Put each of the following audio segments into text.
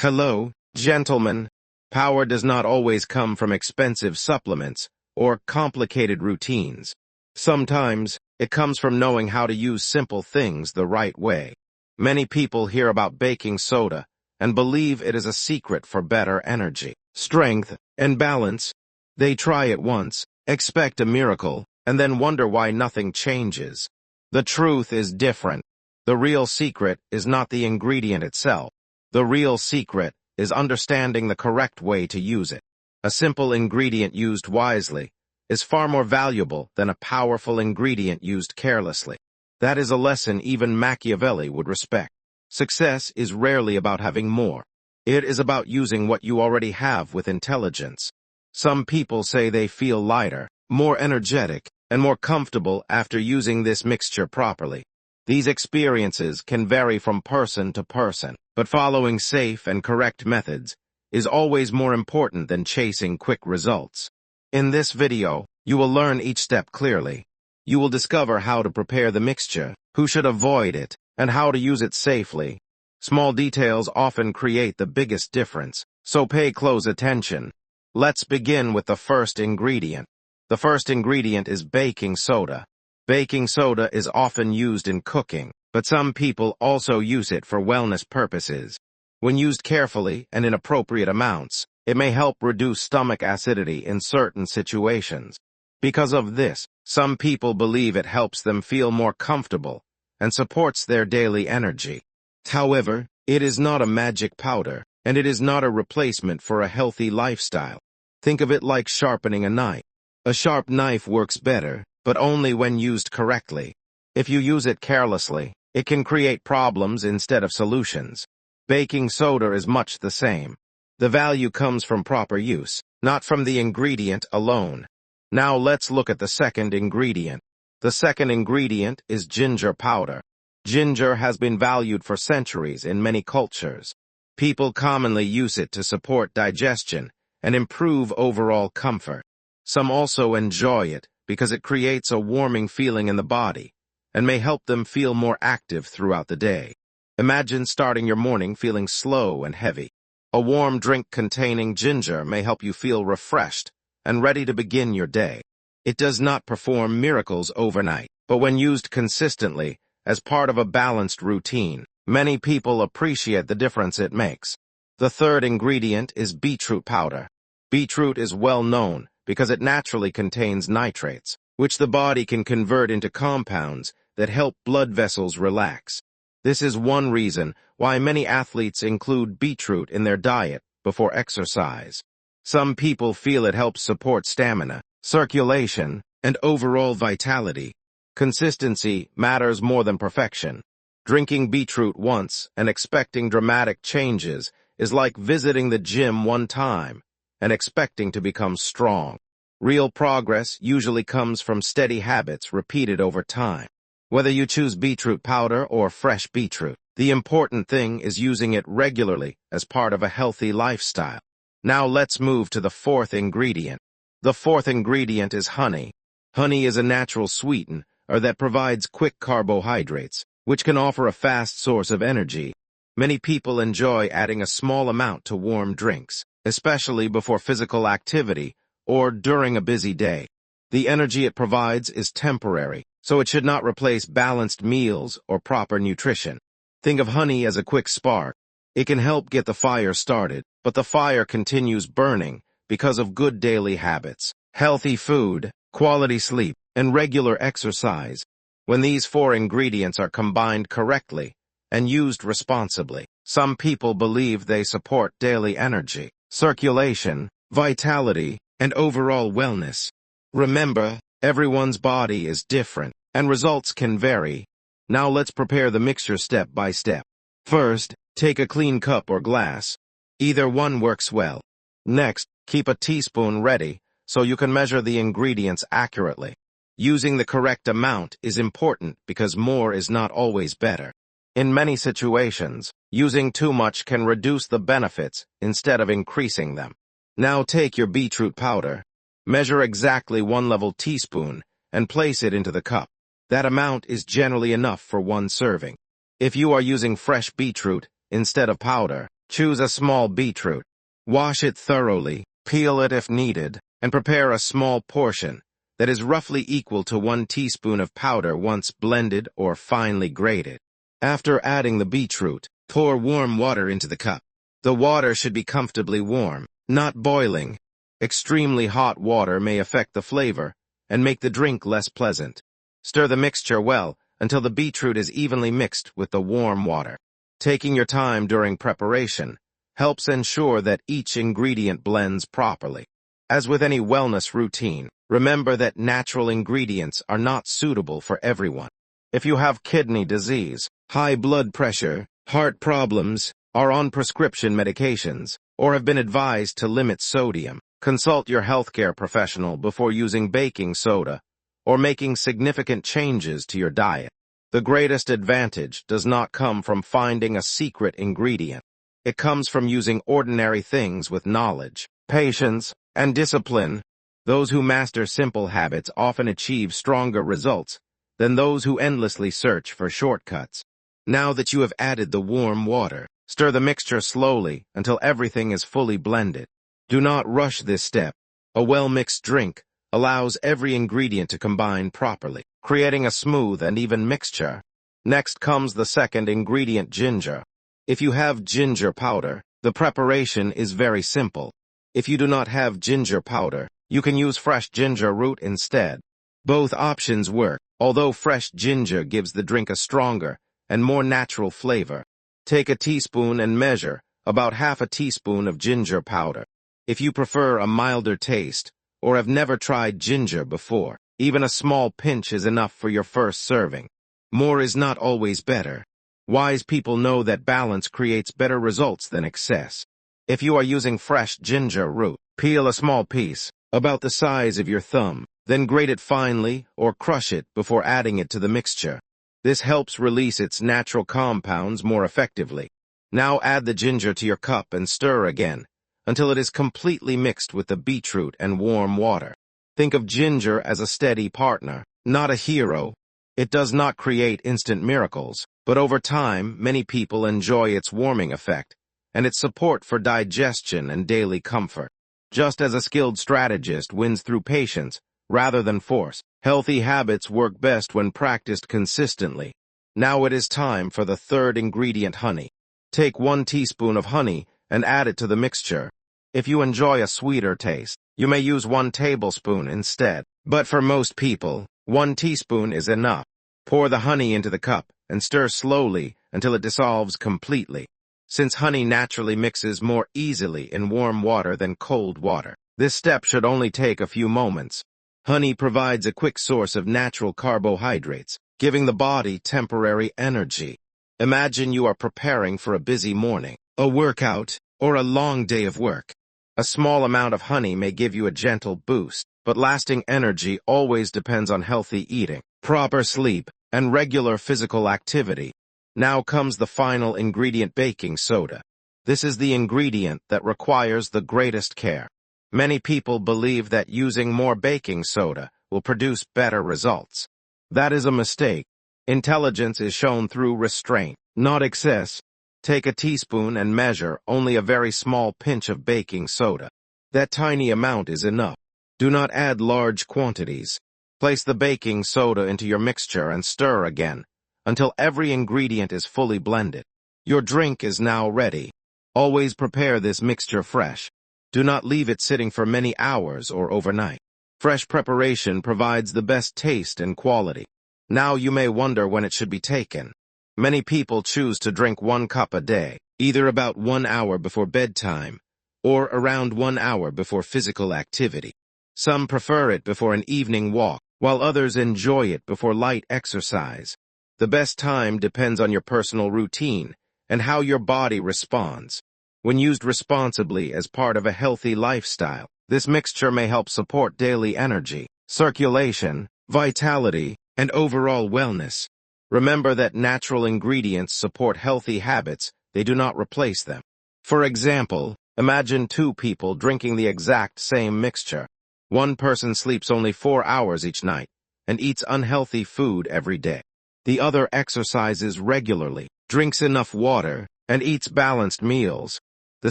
Hello, gentlemen. Power does not always come from expensive supplements or complicated routines. Sometimes, it comes from knowing how to use simple things the right way. Many people hear about baking soda and believe it is a secret for better energy, strength, and balance. They try it once, expect a miracle, and then wonder why nothing changes. The truth is different. The real secret is not the ingredient itself. The real secret is understanding the correct way to use it. A simple ingredient used wisely is far more valuable than a powerful ingredient used carelessly. That is a lesson even Machiavelli would respect. Success is rarely about having more. It is about using what you already have with intelligence. Some people say they feel lighter, more energetic, and more comfortable after using this mixture properly. These experiences can vary from person to person, but following safe and correct methods is always more important than chasing quick results. In this video, you will learn each step clearly. You will discover how to prepare the mixture, who should avoid it, and how to use it safely. Small details often create the biggest difference, so pay close attention. Let's begin with the first ingredient. The first ingredient is baking soda. Baking soda is often used in cooking, but some people also use it for wellness purposes. When used carefully and in appropriate amounts, it may help reduce stomach acidity in certain situations. Because of this, some people believe it helps them feel more comfortable and supports their daily energy. However, it is not a magic powder, and it is not a replacement for a healthy lifestyle. Think of it like sharpening a knife. A sharp knife works better, but only when used correctly. If you use it carelessly, it can create problems instead of solutions. Baking soda is much the same. The value comes from proper use, not from the ingredient alone. Now let's look at the second ingredient. The second ingredient is ginger powder. Ginger has been valued for centuries in many cultures. People commonly use it to support digestion and improve overall comfort. Some also enjoy it because it creates a warming feeling in the body and may help them feel more active throughout the day. Imagine starting your morning feeling slow and heavy. A warm drink containing ginger may help you feel refreshed and ready to begin your day. It does not perform miracles overnight, but when used consistently as part of a balanced routine, many people appreciate the difference it makes. The third ingredient is beetroot powder. Beetroot is well known because it naturally contains nitrates, which the body can convert into compounds that help blood vessels relax. This is one reason why many athletes include beetroot in their diet before exercise. Some people feel it helps support stamina, circulation, and overall vitality. Consistency matters more than perfection. Drinking beetroot once and expecting dramatic changes is like visiting the gym one time and expecting to become strong. Real progress usually comes from steady habits repeated over time. Whether you choose beetroot powder or fresh beetroot, the important thing is using it regularly as part of a healthy lifestyle. Now let's move to the fourth ingredient. The fourth ingredient is honey. Honey is a natural sweetener that provides quick carbohydrates, which can offer a fast source of energy. Many people enjoy adding a small amount to warm drinks, especially before physical activity or during a busy day. The energy it provides is temporary, so it should not replace balanced meals or proper nutrition. Think of honey as a quick spark. It can help get the fire started, but the fire continues burning because of good daily habits, healthy food, quality sleep, and regular exercise. When these four ingredients are combined correctly and used responsibly, some people believe they support daily energy, circulation, vitality, and overall wellness. Remember, everyone's body is different, and results can vary. Now let's prepare the mixture step by step. First, take a clean cup or glass. Either one works well. Next, keep a teaspoon ready so you can measure the ingredients accurately. Using the correct amount is important because more is not always better. In many situations, using too much can reduce the benefits instead of increasing them. Now take your beetroot powder. Measure exactly 1 level teaspoon and place it into the cup. That amount is generally enough for one serving. If you are using fresh beetroot instead of powder, Choose a small beetroot. Wash it thoroughly, peel it if needed, and prepare a small portion that is roughly equal to 1 teaspoon of powder once blended or finely grated. After adding the beetroot, pour warm water into the cup. The water should be comfortably warm, not boiling. Extremely hot water may affect the flavor and make the drink less pleasant. Stir the mixture well until the beetroot is evenly mixed with the warm water. Taking your time during preparation helps ensure that each ingredient blends properly. As with any wellness routine, remember that natural ingredients are not suitable for everyone. If you have kidney disease, high blood pressure, heart problems, are on prescription medications, or have been advised to limit sodium, consult your healthcare professional before using baking soda or making significant changes to your diet. The greatest advantage does not come from finding a secret ingredient. It comes from using ordinary things with knowledge, patience, and discipline. Those who master simple habits often achieve stronger results than those who endlessly search for shortcuts. Now that you have added the warm water, stir the mixture slowly until everything is fully blended. Do not rush this step. A well-mixed drink allows every ingredient to combine properly, creating a smooth and even mixture. Next comes the second ingredient, ginger. If you have ginger powder, the preparation is very simple. If you do not have ginger powder, you can use fresh ginger root instead. Both options work, although fresh ginger gives the drink a stronger and more natural flavor. Take a teaspoon and measure about half a teaspoon of ginger powder. If you prefer a milder taste or have never tried ginger before, even a small pinch is enough for your first serving. More is not always better. Wise people know that balance creates better results than excess. If you are using fresh ginger root, peel a small piece, about the size of your thumb, then grate it finely or crush it before adding it to the mixture. This helps release its natural compounds more effectively. Now add the ginger to your cup and stir again until it is completely mixed with the beetroot and warm water. Think of ginger as a steady partner, not a hero. It does not create instant miracles, but over time, many people enjoy its warming effect and its support for digestion and daily comfort. Just as a skilled strategist wins through patience rather than force, healthy habits work best when practiced consistently. Now it is time for the third ingredient, honey. Take 1 teaspoon of honey and add it to the mixture. If you enjoy a sweeter taste, you may use 1 tablespoon instead. But for most people, 1 teaspoon is enough. Pour the honey into the cup and stir slowly until it dissolves completely. Since honey naturally mixes more easily in warm water than cold water, this step should only take a few moments. Honey provides a quick source of natural carbohydrates, giving the body temporary energy. Imagine you are preparing for a busy morning, a workout, or a long day of work. A small amount of honey may give you a gentle boost, but lasting energy always depends on healthy eating, proper sleep, and regular physical activity. Now comes the final ingredient, baking soda. This is the ingredient that requires the greatest care. Many people believe that using more baking soda will produce better results. That is a mistake. Intelligence is shown through restraint, not excess. Take a teaspoon and measure only a very small pinch of baking soda. That tiny amount is enough. Do not add large quantities. Place the baking soda into your mixture and stir again until every ingredient is fully blended. Your drink is now ready. Always prepare this mixture fresh. Do not leave it sitting for many hours or overnight. Fresh preparation provides the best taste and quality. Now you may wonder when it should be taken. Many people choose to drink 1 cup a day, either about 1 hour before bedtime or around 1 hour before physical activity. Some prefer it before an evening walk, while others enjoy it before light exercise. The best time depends on your personal routine and how your body responds. When used responsibly as part of a healthy lifestyle, this mixture may help support daily energy, circulation, vitality, and overall wellness. Remember that natural ingredients support healthy habits, they do not replace them. For example, imagine 2 people drinking the exact same mixture. One person sleeps only 4 hours each night and eats unhealthy food every day. The other exercises regularly, drinks enough water, and eats balanced meals. The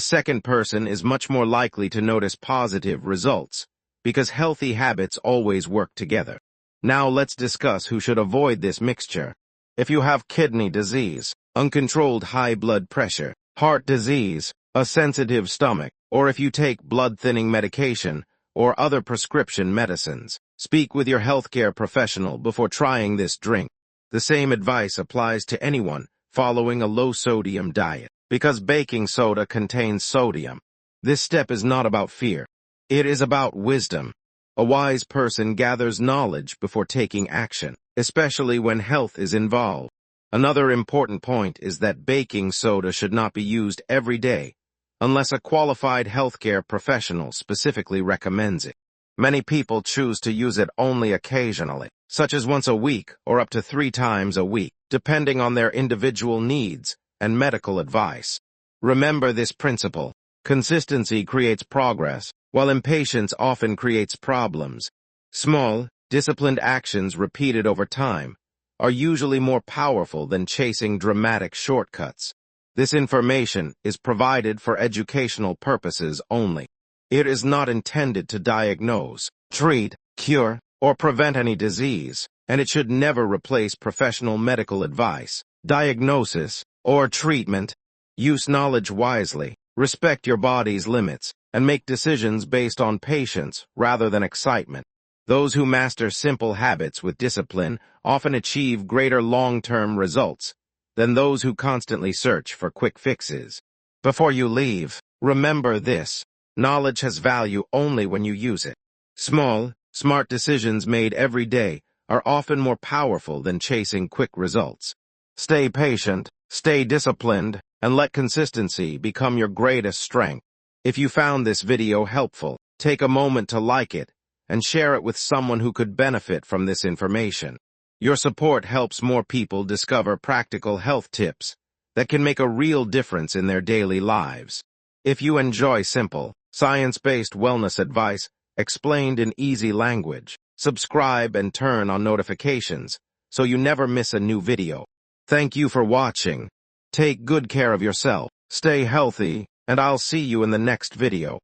second person is much more likely to notice positive results, because healthy habits always work together. Now let's discuss who should avoid this mixture. If you have kidney disease, uncontrolled high blood pressure, heart disease, a sensitive stomach, or if you take blood-thinning medication or other prescription medicines, speak with your healthcare professional before trying this drink. The same advice applies to anyone following a low-sodium diet, because baking soda contains sodium. This step is not about fear. It is about wisdom. A wise person gathers knowledge before taking action, especially when health is involved. Another important point is that baking soda should not be used every day, unless a qualified healthcare professional specifically recommends it. Many people choose to use it only occasionally, such as once a week or up to 3 times a week, depending on their individual needs and medical advice. Remember this principle: consistency creates progress, while impatience often creates problems. Small, disciplined actions repeated over time are usually more powerful than chasing dramatic shortcuts. This information is provided for educational purposes only. It is not intended to diagnose, treat, cure, or prevent any disease, and it should never replace professional medical advice, diagnosis, or treatment. Use knowledge wisely, respect your body's limits, and make decisions based on patience rather than excitement. Those who master simple habits with discipline often achieve greater long-term results than those who constantly search for quick fixes. Before you leave, remember this: knowledge has value only when you use it. Small, smart decisions made every day are often more powerful than chasing quick results. Stay patient, stay disciplined, and let consistency become your greatest strength. If you found this video helpful, take a moment to like it and share it with someone who could benefit from this information. Your support helps more people discover practical health tips that can make a real difference in their daily lives. If you enjoy simple, science-based wellness advice explained in easy language, subscribe and turn on notifications so you never miss a new video. Thank you for watching. Take good care of yourself, stay healthy, and I'll see you in the next video.